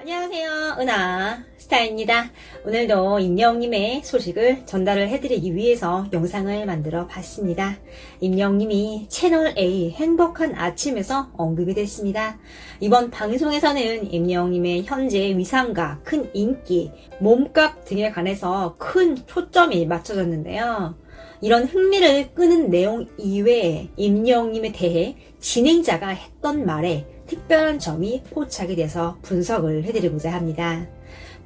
안녕하세요. 은하 스타입니다. 오늘도 임영님의 소식을 전달을 해드리기 위해서 영상을 만들어 봤습니다. 임영님이 채널A 행복한 아침에서 언급이 됐습니다. 이번 방송에서는 임영님의 현재 위상과 큰 인기, 몸값 등에 관해서 큰 초점이 맞춰졌는데요. 이런 흥미를 끄는 내용 이외에 임영님에 대해 진행자가 했던 말에 특별한 점이 포착이 돼서 분석을 해드리고자 합니다.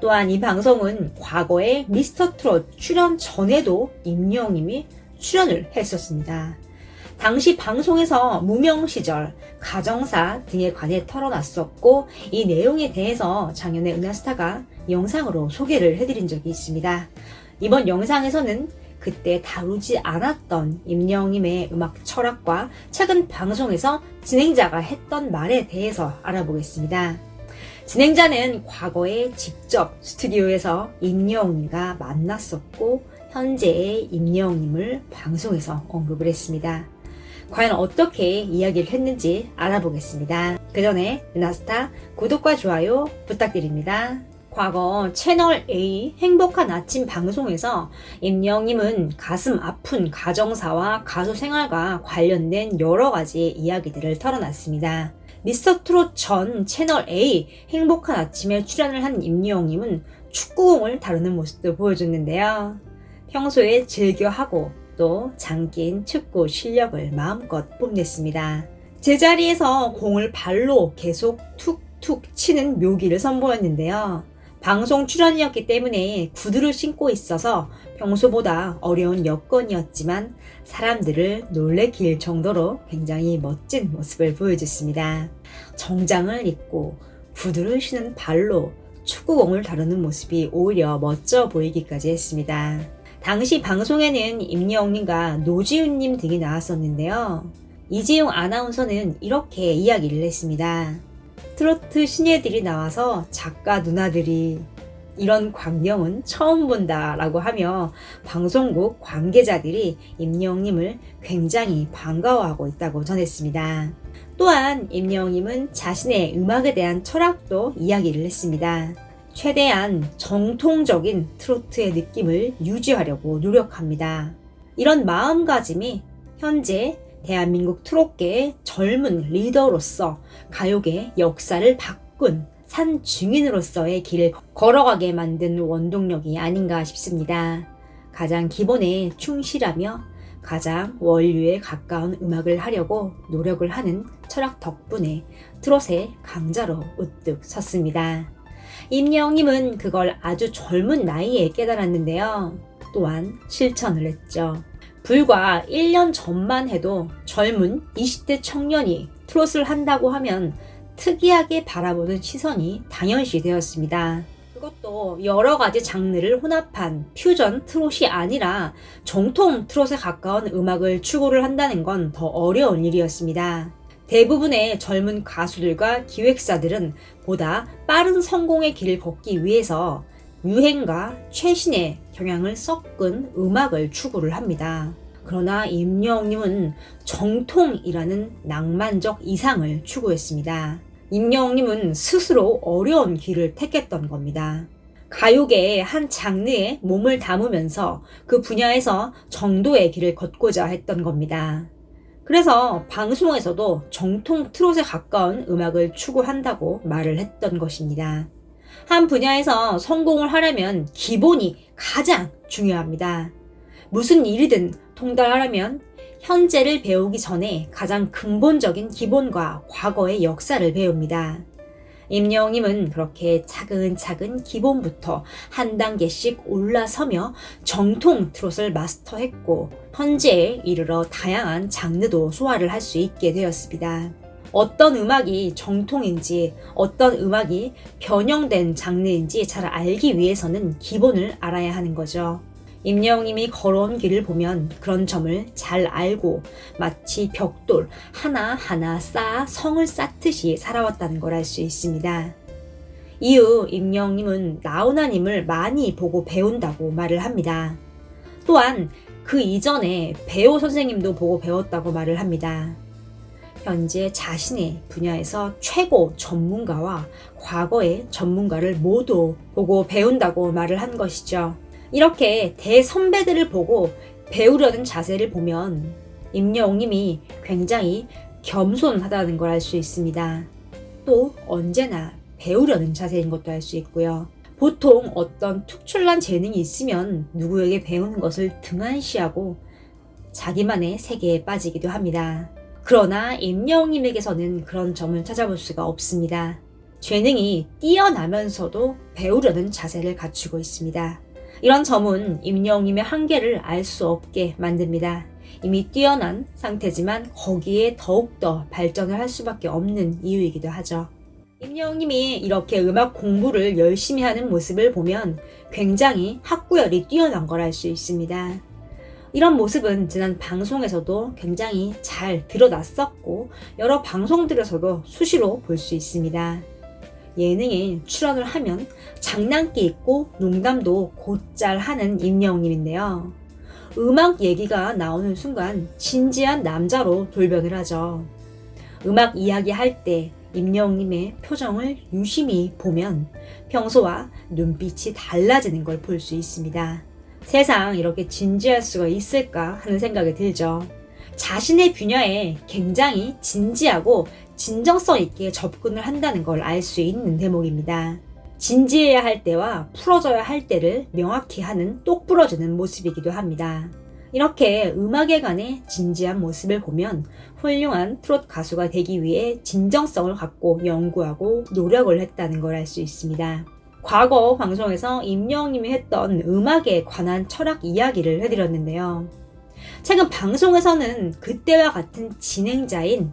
또한 이 방송은 과거에 미스터트롯 출연 전에도 임영님이 출연을 했었습니다. 당시 방송에서 무명 시절, 가정사 등에 관해 털어놨었고 이 내용에 대해서 작년에 은하스타가 영상으로 소개를 해드린 적이 있습니다. 이번 영상에서는 그때 다루지 않았던 임영님의 음악 철학과 최근 방송에서 진행자가 했던 말에 대해서 알아보겠습니다. 진행자는 과거에 직접 스튜디오에서 임영님과 만났었고 현재의 임영님을 방송에서 언급을 했습니다. 과연 어떻게 이야기를 했는지 알아보겠습니다. 그 전에 은하스타 구독과 좋아요 부탁드립니다. 과거 채널A 행복한 아침 방송에서 임영님은 가슴 아픈 가정사와 가수 생활과 관련된 여러가지 이야기들을 털어놨습니다. 미스터트롯 전 채널A 행복한 아침에 출연을 한 임영님은 축구공을 다루는 모습도 보여줬는데요. 평소에 즐겨하고 또 장기인 축구 실력을 마음껏 뽐냈습니다. 제자리에서 공을 발로 계속 툭툭 치는 묘기를 선보였는데요. 방송 출연이었기 때문에 구두를 신고 있어서 평소보다 어려운 여건이었지만 사람들을 놀래킬 정도로 굉장히 멋진 모습을 보여줬습니다. 정장을 입고 구두를 신은 발로 축구공을 다루는 모습이 오히려 멋져 보이기까지 했습니다. 당시 방송에는 임영님과 노지훈님 등이 나왔었는데요. 이지용 아나운서는 이렇게 이야기를 했습니다. 트로트 신예들이 나와서 작가 누나들이 이런 광경은 처음 본다 라고 하며 방송국 관계자들이 임영님을 굉장히 반가워하고 있다고 전했습니다. 또한 임영님은 자신의 음악에 대한 철학도 이야기를 했습니다. 최대한 정통적인 트로트의 느낌을 유지하려고 노력합니다. 이런 마음가짐이 현재 대한민국 트롯계의 젊은 리더로서 가요계 역사를 바꾼 산 증인으로서의 길을 걸어가게 만든 원동력이 아닌가 싶습니다. 가장 기본에 충실하며 가장 원류에 가까운 음악을 하려고 노력을 하는 철학 덕분에 트롯의 강자로 우뚝 섰습니다. 임영님은 그걸 아주 젊은 나이에 깨달았는데요. 또한 실천을 했죠. 불과 1년 전만 해도 젊은 20대 청년이 트롯을 한다고 하면 특이하게 바라보는 시선이 당연시 되었습니다. 그것도 여러 가지 장르를 혼합한 퓨전 트롯이 아니라 정통 트롯에 가까운 음악을 추구를 한다는 건 더 어려운 일이었습니다. 대부분의 젊은 가수들과 기획사들은 보다 빠른 성공의 길을 걷기 위해서 유행과 최신의 경향을 섞은 음악을 추구를 합니다. 그러나 임영님은 정통이라는 낭만적 이상을 추구했습니다. 임영님은 스스로 어려운 길을 택했던 겁니다. 가요계의 한 장르에 몸을 담으면서 그 분야에서 정도의 길을 걷고자 했던 겁니다. 그래서 방송에서도 정통 트롯에 가까운 음악을 추구한다고 말을 했던 것입니다. 한 분야에서 성공을 하려면 기본이 가장 중요합니다. 무슨 일이든 통달하려면 현재를 배우기 전에 가장 근본적인 기본과 과거의 역사를 배웁니다. 임영님은 그렇게 차근차근 기본부터 한 단계씩 올라서며 정통 트롯을 마스터했고 현재에 이르러 다양한 장르도 소화를 할 수 있게 되었습니다. 어떤 음악이 정통인지 어떤 음악이 변형된 장르인지 잘 알기 위해서는 기본을 알아야 하는 거죠. 임영님이 걸어온 길을 보면 그런 점을 잘 알고 마치 벽돌 하나하나 쌓아 성을 쌓듯이 살아왔다는 걸 알 수 있습니다. 이후 임영님은 나훈아님을 많이 보고 배운다고 말을 합니다. 또한 그 이전에 배우 선생님도 보고 배웠다고 말을 합니다. 현재 자신의 분야에서 최고 전문가와 과거의 전문가를 모두 보고 배운다고 말을 한 것이죠. 이렇게 대선배들을 보고 배우려는 자세를 보면 임영웅님이 굉장히 겸손하다는 걸 알 수 있습니다. 또 언제나 배우려는 자세인 것도 알 수 있고요. 보통 어떤 특출난 재능이 있으면 누구에게 배우는 것을 등한시하고 자기만의 세계에 빠지기도 합니다. 그러나 임영웅님에게서는 그런 점을 찾아볼 수가 없습니다. 재능이 뛰어나면서도 배우려는 자세를 갖추고 있습니다. 이런 점은 임영웅님의 한계를 알 수 없게 만듭니다. 이미 뛰어난 상태지만 거기에 더욱더 발전을 할 수밖에 없는 이유이기도 하죠. 임영웅님이 이렇게 음악 공부를 열심히 하는 모습을 보면 굉장히 학구열이 뛰어난 걸 알 수 있습니다. 이런 모습은 지난 방송에서도 굉장히 잘 드러났었고 여러 방송들에서도 수시로 볼 수 있습니다. 예능에 출연을 하면 장난기 있고 농담도 곧잘 하는 임영웅님인데요. 음악 얘기가 나오는 순간 진지한 남자로 돌변을 하죠. 음악 이야기 할 때 임영웅님의 표정을 유심히 보면 평소와 눈빛이 달라지는 걸 볼 수 있습니다. 세상 이렇게 진지할 수가 있을까 하는 생각이 들죠. 자신의 분야에 굉장히 진지하고 진정성 있게 접근을 한다는 걸 알 수 있는 대목입니다. 진지해야 할 때와 풀어져야 할 때를 명확히 하는 똑부러지는 모습이기도 합니다. 이렇게 음악에 관해 진지한 모습을 보면 훌륭한 트로트 가수가 되기 위해 진정성을 갖고 연구하고 노력을 했다는 걸 알 수 있습니다. 과거 방송에서 임영웅님이 했던 음악에 관한 철학 이야기를 해드렸는데요. 최근 방송에서는 그때와 같은 진행자인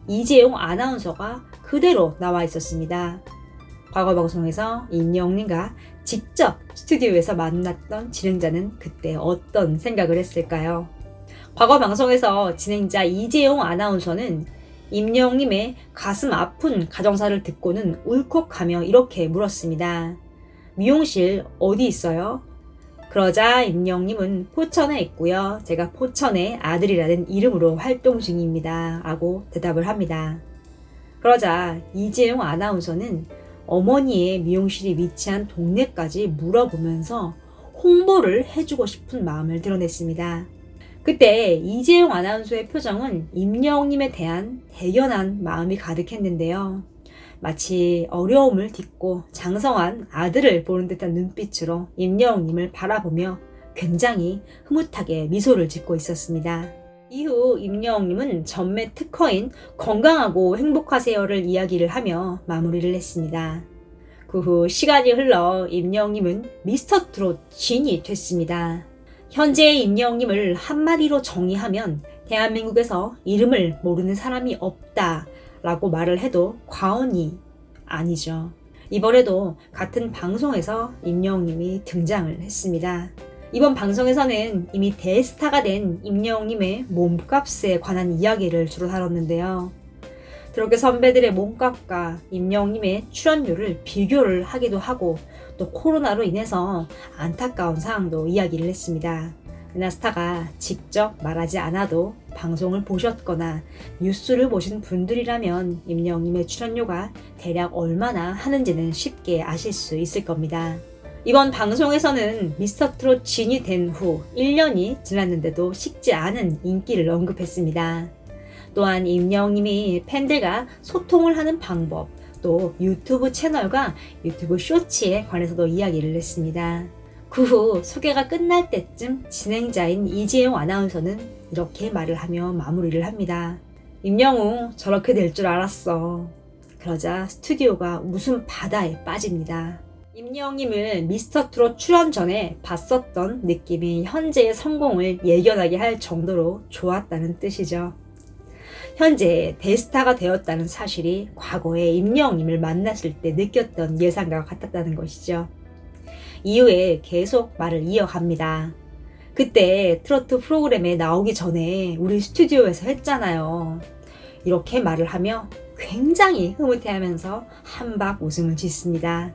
이재용 아나운서가 그대로 나와 있었습니다. 과거 방송에서 임영웅님과 직접 스튜디오에서 만났던 진행자는 그때 어떤 생각을 했을까요? 과거 방송에서 진행자 이재용 아나운서는 임영웅님의 가슴 아픈 가정사를 듣고는 울컥하며 이렇게 물었습니다. 미용실 어디 있어요? 그러자 임영웅님은 포천에 있고요. 제가 포천의 아들이라는 이름으로 활동 중입니다. 라고 대답을 합니다. 그러자 이재용 아나운서는 어머니의 미용실이 위치한 동네까지 물어보면서 홍보를 해주고 싶은 마음을 드러냈습니다. 그때 이재용 아나운서의 표정은 임영웅님에 대한 대견한 마음이 가득했는데요. 마치 어려움을 딛고 장성한 아들을 보는 듯한 눈빛으로 임영웅님을 바라보며 굉장히 흐뭇하게 미소를 짓고 있었습니다. 이후 임영웅님은 전매 특허인 건강하고 행복하세요를 이야기를 하며 마무리를 했습니다. 그 후 시간이 흘러 임영웅님은 미스터 트롯 진이 됐습니다. 현재의 임영웅님을 한마디로 정의하면 대한민국에서 이름을 모르는 사람이 없다 라고 말을 해도 과언이 아니죠. 이번에도 같은 방송에서 임영웅님이 등장을 했습니다. 이번 방송에서는 이미 대스타가 된 임영웅님의 몸값에 관한 이야기를 주로 다뤘는데요. 그렇게 선배들의 몸값과 임영웅님의 출연료를 비교를 하기도 하고 또 코로나로 인해서 안타까운 상황도 이야기를 했습니다. 은하스타가 직접 말하지 않아도 방송을 보셨거나 뉴스를 보신 분들이라면 임영웅님의 출연료가 대략 얼마나 하는지는 쉽게 아실 수 있을 겁니다. 이번 방송에서는 미스터트롯 진이 된 후 1년이 지났는데도 식지 않은 인기를 언급했습니다. 또한 임영웅님이 팬들과 소통을 하는 방법, 또 유튜브 채널과 유튜브 쇼츠에 관해서도 이야기를 했습니다. 그 후 소개가 끝날 때쯤 진행자인 이재용 아나운서는 이렇게 말을 하며 마무리를 합니다. 임영웅 저렇게 될 줄 알았어. 그러자 스튜디오가 웃음 바다에 빠집니다. 임영웅님을 미스터트롯 출연 전에 봤었던 느낌이 현재의 성공을 예견하게 할 정도로 좋았다는 뜻이죠. 현재 대스타가 되었다는 사실이 과거에 임영웅님을 만났을 때 느꼈던 예상과 같았다는 것이죠. 이후에 계속 말을 이어갑니다. 그때 트로트 프로그램에 나오기 전에 우리 스튜디오에서 했잖아요. 이렇게 말을 하며 굉장히 흐뭇해하면서 한박 웃음을 짓습니다.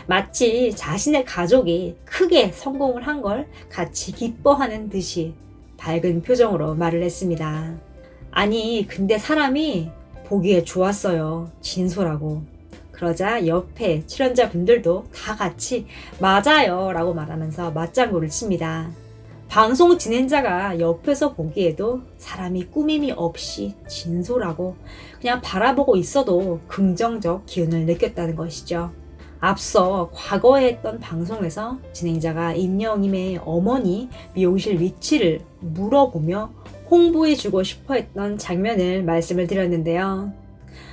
마치 자신의 가족이 크게 성공을 한 걸 같이 기뻐하는 듯이 밝은 표정으로 말을 했습니다. 아니, 근데 사람이 보기에 좋았어요. 진솔하고. 그러자 옆에 출연자분들도 다 같이 맞아요 라고 말하면서 맞장구를 칩니다. 방송 진행자가 옆에서 보기에도 사람이 꾸밈이 없이 진솔하고 그냥 바라보고 있어도 긍정적 기운을 느꼈다는 것이죠. 앞서 과거에 했던 방송에서 진행자가 임영임의 어머니 미용실 위치를 물어보며 홍보해주고 싶어 했던 장면을 말씀을 드렸는데요.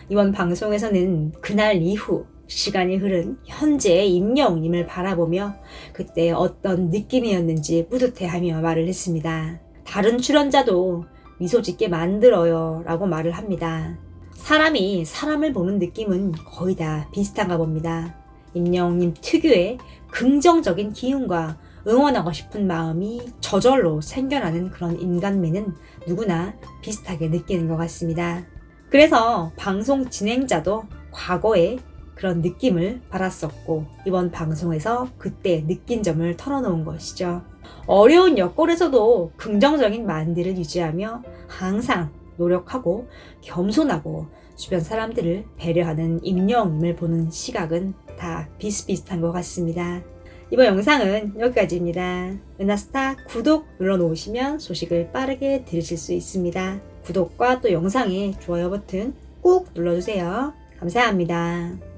이번 방송에서는 그날 이후 시간이 흐른 현재의 임영웅님을 바라보며 그때 어떤 느낌이었는지 뿌듯해하며 말을 했습니다. 다른 출연자도 미소 짓게 만들어요 라고 말을 합니다. 사람이 사람을 보는 느낌은 거의 다 비슷한가 봅니다. 임영웅님 특유의 긍정적인 기운과 응원하고 싶은 마음이 저절로 생겨나는 그런 인간미는 누구나 비슷하게 느끼는 것 같습니다. 그래서 방송 진행자도 과거에 그런 느낌을 받았었고 이번 방송에서 그때 느낀 점을 털어놓은 것이죠. 어려운 여건에서도 긍정적인 마인드를 유지하며 항상 노력하고 겸손하고 주변 사람들을 배려하는 임영웅님을 보는 시각은 다 비슷비슷한 것 같습니다. 이번 영상은 여기까지입니다. 은하스타 구독 눌러놓으시면 소식을 빠르게 들으실 수 있습니다. 구독과 또 영상의 좋아요 버튼 꾹 눌러주세요. 감사합니다.